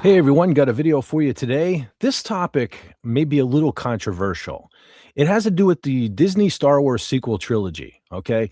Hey everyone, got a video for you today. This topic may be a little controversial. It has to do with the Disney Star Wars sequel trilogy. Okay,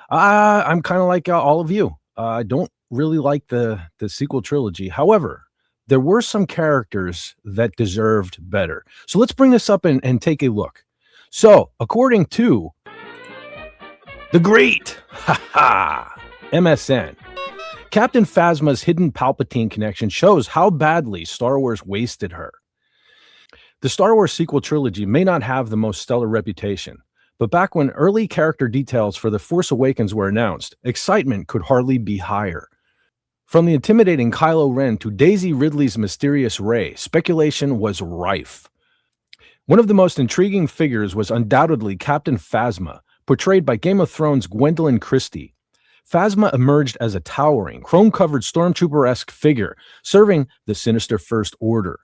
I'm kind of like all of you. I don't really like the sequel trilogy. However, there were some characters that deserved better. So let's bring this up and take a look. So, according to the great MSN, Captain Phasma's hidden Palpatine connection shows how badly Star Wars wasted her. The Star Wars sequel trilogy may not have the most stellar reputation, but back when early character details for The Force Awakens were announced, excitement could hardly be higher. From the intimidating Kylo Ren to Daisy Ridley's mysterious Rey, speculation was rife. One of the most intriguing figures was undoubtedly Captain Phasma, portrayed by Game of Thrones' Gwendolyn Christie. Phasma emerged as a towering, chrome-covered stormtrooper-esque figure, serving the sinister First Order.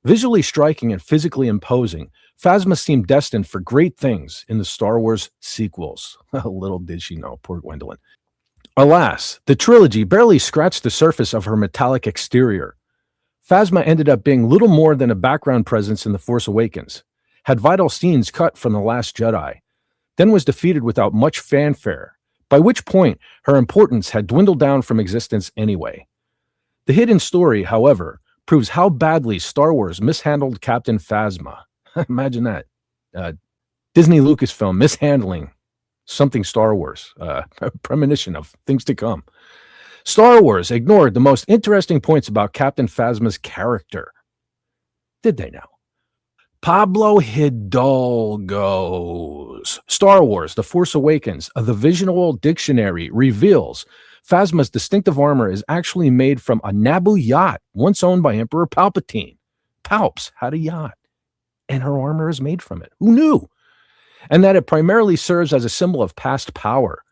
Visually striking and physically imposing, Phasma seemed destined for great things in the Star Wars sequels. Little did she know, poor Gwendolyn. Alas, the trilogy barely scratched the surface of her metallic exterior. Phasma ended up being little more than a background presence in The Force Awakens, had vital scenes cut from The Last Jedi, then was defeated without much fanfare, by which point her importance had dwindled down from existence anyway. The hidden story, however, proves how badly Star Wars mishandled Captain Phasma. Imagine that. Disney Lucasfilm mishandling something Star Wars, a premonition of things to come. Star Wars ignored the most interesting points about Captain Phasma's character. Did they now? Pablo Hidalgo's Star Wars: The Force Awakens, the Visual Dictionary reveals Phasma's distinctive armor is actually made from a Naboo yacht once owned by Emperor Palpatine. Palps had a yacht, and her armor is made from it. Who knew? And that it primarily serves as a symbol of past power.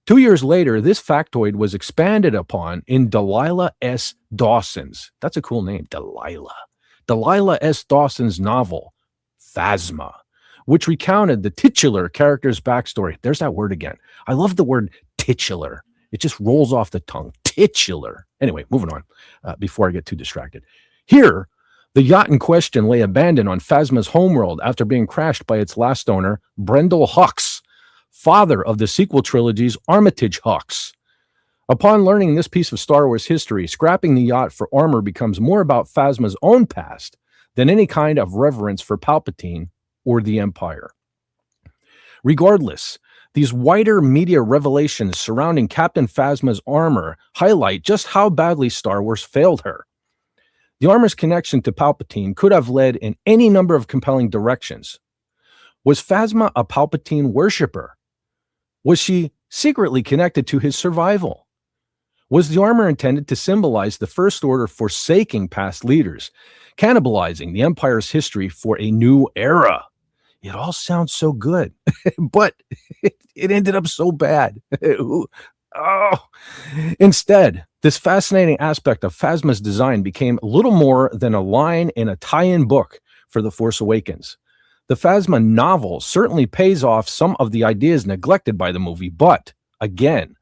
2 years later, this factoid was expanded upon in Delilah S. Dawson's, that's a cool name, Delilah S. Dawson's novel, Phasma, which recounted the titular character's backstory. There's that word again. I love the word titular. It just rolls off the tongue. Titular. Anyway, moving on before I get too distracted. Here, the yacht in question lay abandoned on Phasma's homeworld after being crashed by its last owner, Brendel Hux, father of the sequel trilogy's Armitage Hux. Upon learning this piece of Star Wars history, scrapping the yacht for armor becomes more about Phasma's own past than any kind of reverence for Palpatine or the Empire. Regardless, these wider media revelations surrounding Captain Phasma's armor highlight just how badly Star Wars failed her. The armor's connection to Palpatine could have led in any number of compelling directions. Was Phasma a Palpatine worshiper? Was she secretly connected to his survival? Was the armor intended to symbolize the First Order forsaking past leaders, cannibalizing the Empire's history for a new era? It all sounds so good, but it ended up so bad. Instead, this fascinating aspect of Phasma's design became little more than a line in a tie-in book for The Force Awakens. The Phasma novel certainly pays off some of the ideas neglected by the movie, but again,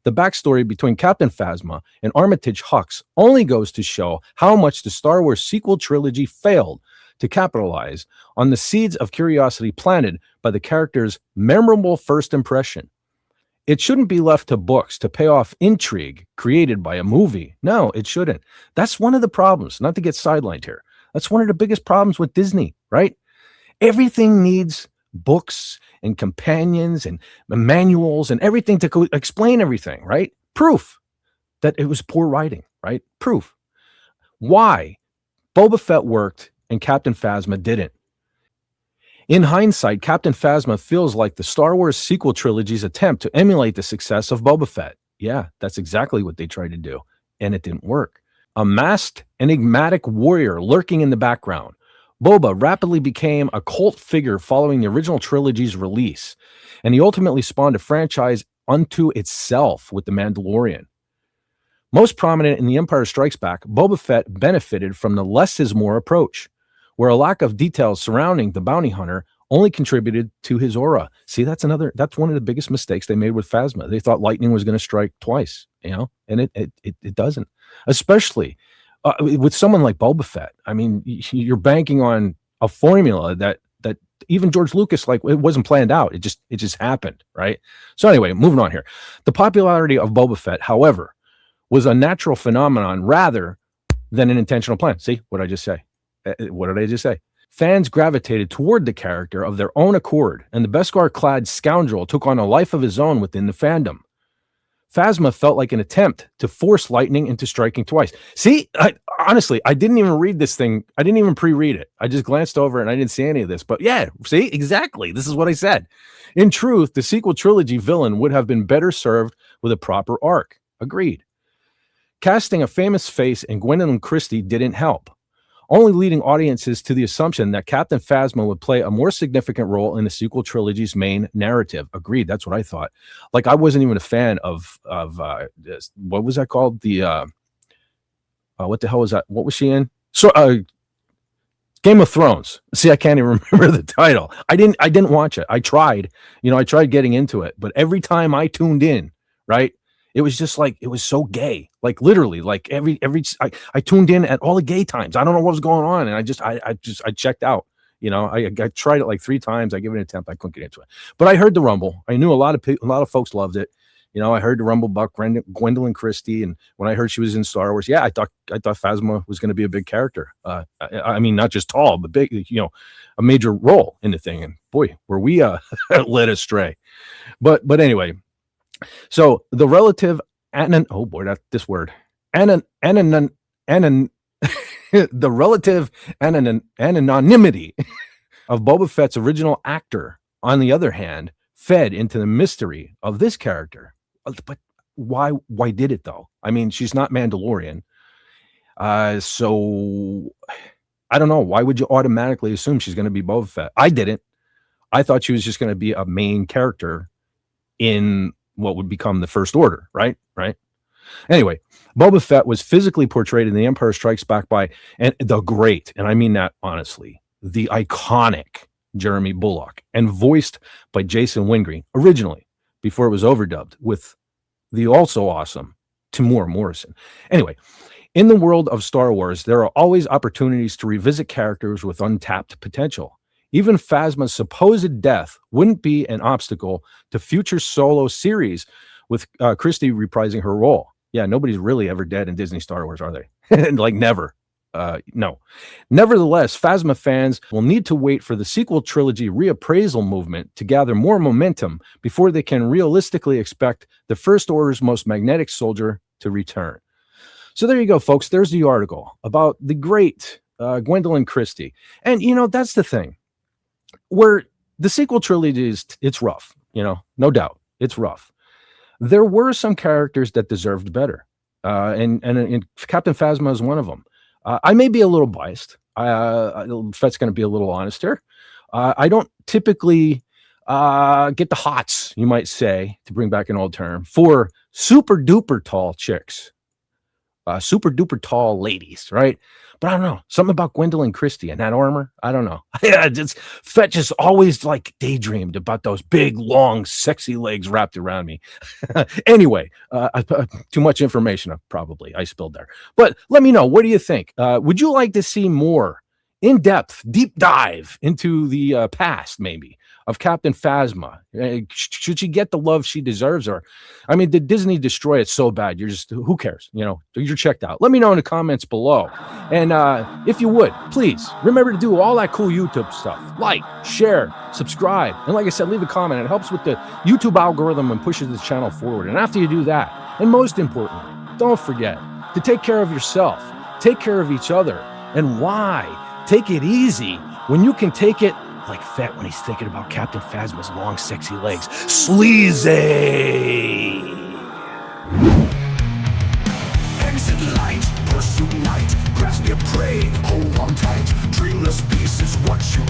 the backstory between Captain Phasma and Armitage Hux only goes to show how much the Star Wars sequel trilogy failed to capitalize on the seeds of curiosity planted by the character's memorable first impression. It shouldn't be left to books to pay off intrigue created by a movie. No, it shouldn't. That's one of the problems, not to get sidelined here. That's one of the biggest problems with Disney, right? Everything needs books and companions and manuals and everything to explain everything, right? Proof that it was poor writing, right? Proof. Why Boba Fett worked and Captain Phasma didn't. In hindsight, Captain Phasma feels like the Star Wars sequel trilogy's attempt to emulate the success of Boba Fett. Yeah, that's exactly what they tried to do, and it didn't work. A masked, enigmatic warrior lurking in the background, Boba rapidly became a cult figure following the original trilogy's release, and he ultimately spawned a franchise unto itself with The Mandalorian. Most prominent in The Empire Strikes Back, Boba Fett benefited from the less is more approach, where a lack of details surrounding the bounty hunter only contributed to his aura. See, that's one of the biggest mistakes they made with Phasma. They thought lightning was going to strike twice, and it doesn't. Especially with someone like Boba Fett. I mean, you're banking on a formula that even George Lucas, like, it wasn't planned out. It just happened, right? So anyway, moving on here. The popularity of Boba Fett, however, was a natural phenomenon rather than an intentional plan. See what I just say? What did I just say? Fans gravitated toward the character of their own accord, and the Beskar-clad scoundrel took on a life of his own within the fandom. Phasma felt like an attempt to force lightning into striking twice. See, honestly, I didn't even read this thing. I didn't even pre-read it. I just glanced over and I didn't see any of this. But yeah, see, exactly. This is what I said. In truth, the sequel trilogy villain would have been better served with a proper arc. Agreed. Casting a famous face in Gwendolyn Christie didn't help, only leading audiences to the assumption that Captain Phasma would play a more significant role in the sequel trilogy's main narrative. Agreed. That's what I thought. Like, I wasn't even a fan of what was that called? The what the hell was that? What was she in? So Game of Thrones. See, I can't even remember the title. I didn't watch it. I tried, I tried getting into it, but every time I tuned in, right, it was just like, it was so gay. Like, literally, like I tuned in at all the gay times. I don't know what was going on, and I checked out. I tried it like 3 times. I gave it an attempt. I couldn't get into it, but I heard the rumble. I knew a lot of folks loved it. I heard the rumble about Gwendolyn Christie, and when I heard she was in Star Wars, yeah, I thought Phasma was going to be a big character. I mean, not just tall, but big. A major role in the thing. And boy, were we led astray. But anyway. So the relative the relative anonymity of Boba Fett's original actor, on the other hand, fed into the mystery of this character. But why did it though? I mean, she's not Mandalorian. So I don't know. Why would you automatically assume she's going to be Boba Fett? I didn't. I thought she was just going to be a main character in what would become the First Order, right? Anyway, Boba Fett was physically portrayed in The Empire Strikes Back by the great, and I mean that honestly, the iconic Jeremy Bulloch, and voiced by Jason Wingreen originally, before it was overdubbed with the also awesome Timur Morrison. Anyway, in the world of Star Wars, there are always opportunities to revisit characters with untapped potential. Even Phasma's supposed death wouldn't be an obstacle to future solo series with Christie reprising her role. Yeah, nobody's really ever dead in Disney Star Wars, are they? Like, never. No. Nevertheless, Phasma fans will need to wait for the sequel trilogy reappraisal movement to gather more momentum before they can realistically expect the First Order's most magnetic soldier to return. So there you go, folks. There's the article about the great Gwendolyn Christie. And, that's the thing. Where the sequel trilogy it's rough, no doubt, it's rough. There were some characters that deserved better, and Captain Phasma is one of them. I may be a little biased. Fett's going to be a little honest here. I don't typically get the hots, you might say, to bring back an old term, for super duper tall chicks, super duper tall ladies, right? But I don't know, something about Gwendolyn Christie and that armor. I don't know. Yeah, Fett just always like daydreamed about those big, long, sexy legs wrapped around me. Anyway, too much information probably I spilled there. But let me know, what do you think? Would you like to see more in-depth, deep dive into the past, maybe, of Captain Phasma? Should she get the love she deserves? Or, I mean, did Disney destroy it so bad? You're just, who cares? You're checked out. Let me know in the comments below. And if you would, please remember to do all that cool YouTube stuff. Like, share, subscribe. And like I said, leave a comment. It helps with the YouTube algorithm and pushes this channel forward. And after you do that, and most importantly, don't forget to take care of yourself, take care of each other. And why take it easy when you can take it like Fett when he's thinking about Captain Phasma's long, sexy legs? Sleazy! Exit light, pursue night, grasp your prey, hold on tight. Dreamless peace is what you